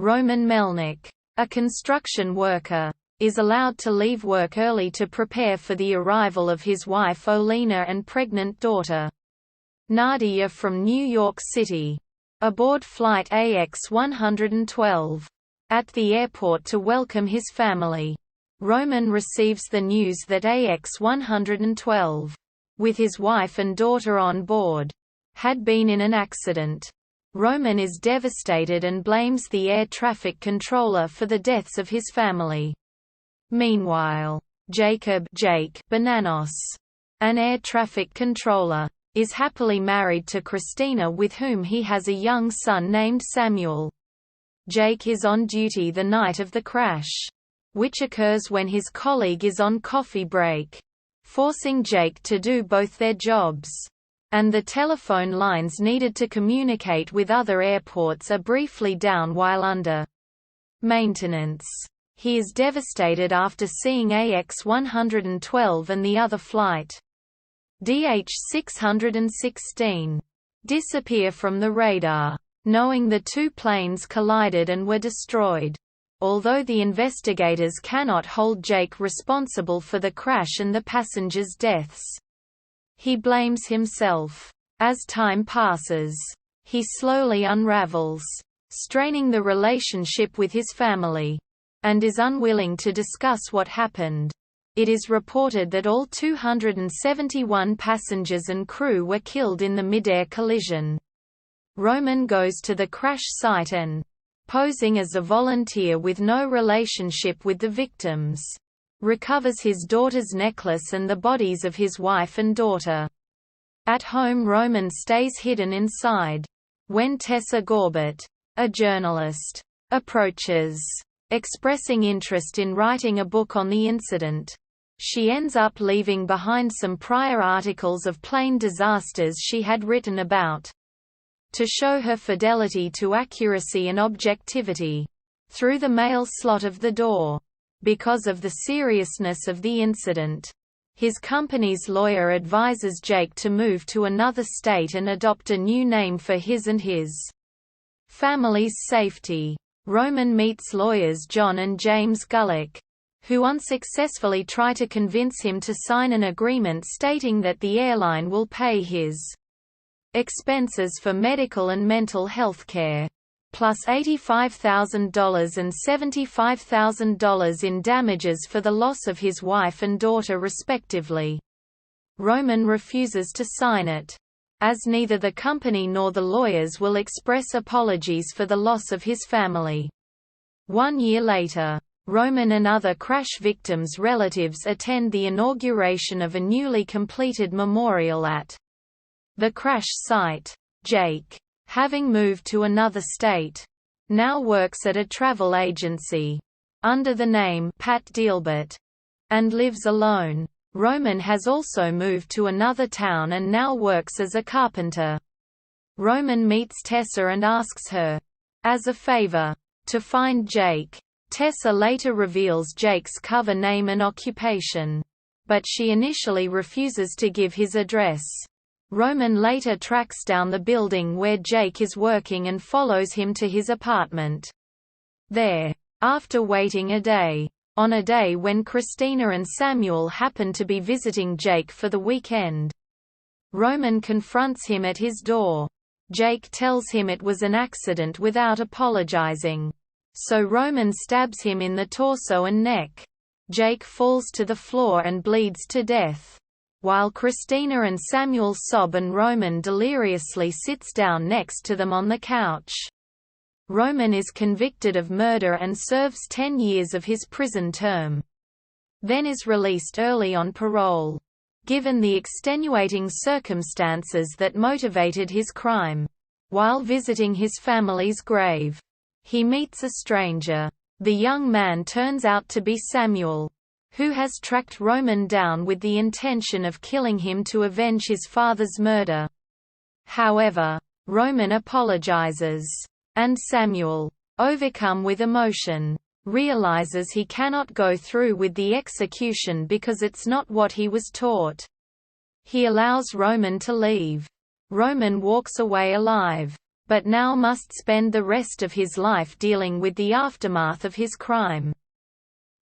Roman Melnick, a construction worker, is allowed to leave work early to prepare for the arrival of his wife Olena and pregnant daughter, Nadia, from New York City. Aboard flight AX-112. At the airport to welcome his family, Roman receives the news that AX-112, with his wife and daughter on board, had been in an accident. Roman is devastated and blames the air traffic controller for the deaths of his family. Meanwhile, Jake Bananos, an air traffic controller, is happily married to Christina, with whom he has a young son named Samuel. Jake is on duty the night of the crash, which occurs when his colleague is on coffee break, forcing Jake to do both their jobs. And the telephone lines needed to communicate with other airports are briefly down while under maintenance. He is devastated after seeing AX-112 and the other flight, DH-616, disappear from the radar, knowing the two planes collided and were destroyed. Although the investigators cannot hold Jake responsible for the crash and the passengers' deaths, he blames himself. As time passes, he slowly unravels, straining the relationship with his family, and is unwilling to discuss what happened. It is reported that all 271 passengers and crew were killed in the mid-air collision. Roman goes to the crash site and, posing as a volunteer with no relationship with the victims, recovers his daughter's necklace and the bodies of his wife and daughter. At home, Roman stays hidden inside. When Tessa Gorbett, a journalist, approaches, expressing interest in writing a book on the incident, she ends up leaving behind some prior articles of plane disasters she had written about, to show her fidelity to accuracy and objectivity, through the mail slot of the door. Because of the seriousness of the incident, his company's lawyer advises Jake to move to another state and adopt a new name for his and his family's safety. Roman meets lawyers John and James Gulick, who unsuccessfully try to convince him to sign an agreement stating that the airline will pay his expenses for medical and mental health care, plus $85,000 and $75,000 in damages for the loss of his wife and daughter respectively. Roman refuses to sign it, as neither the company nor the lawyers will express apologies for the loss of his family. 1 year later, Roman and other crash victims' relatives attend the inauguration of a newly completed memorial at the crash site. Jake, having moved to another state, now works at a travel agency, under the name Pat Dealbert, and lives alone. Roman has also moved to another town and now works as a carpenter. Roman meets Tessa and asks her, as a favor, to find Jake. Tessa later reveals Jake's cover name and occupation, but she initially refuses to give his address. Roman later tracks down the building where Jake is working and follows him to his apartment. There, after waiting a day, on a day when Christina and Samuel happen to be visiting Jake for the weekend, Roman confronts him at his door. Jake tells him it was an accident without apologizing, so Roman stabs him in the torso and neck. Jake falls to the floor and bleeds to death, while Christina and Samuel sob and Roman deliriously sits down next to them on the couch. Roman is convicted of murder and serves 10 years of his prison term, then is released early on parole. Given the extenuating circumstances that motivated his crime, while visiting his family's grave, he meets a stranger. The young man turns out to be Samuel, who has tracked Roman down with the intention of killing him to avenge his father's murder. However, Roman apologizes, and Samuel, overcome with emotion, realizes he cannot go through with the execution because it's not what he was taught. He allows Roman to leave. Roman walks away alive, but now must spend the rest of his life dealing with the aftermath of his crime.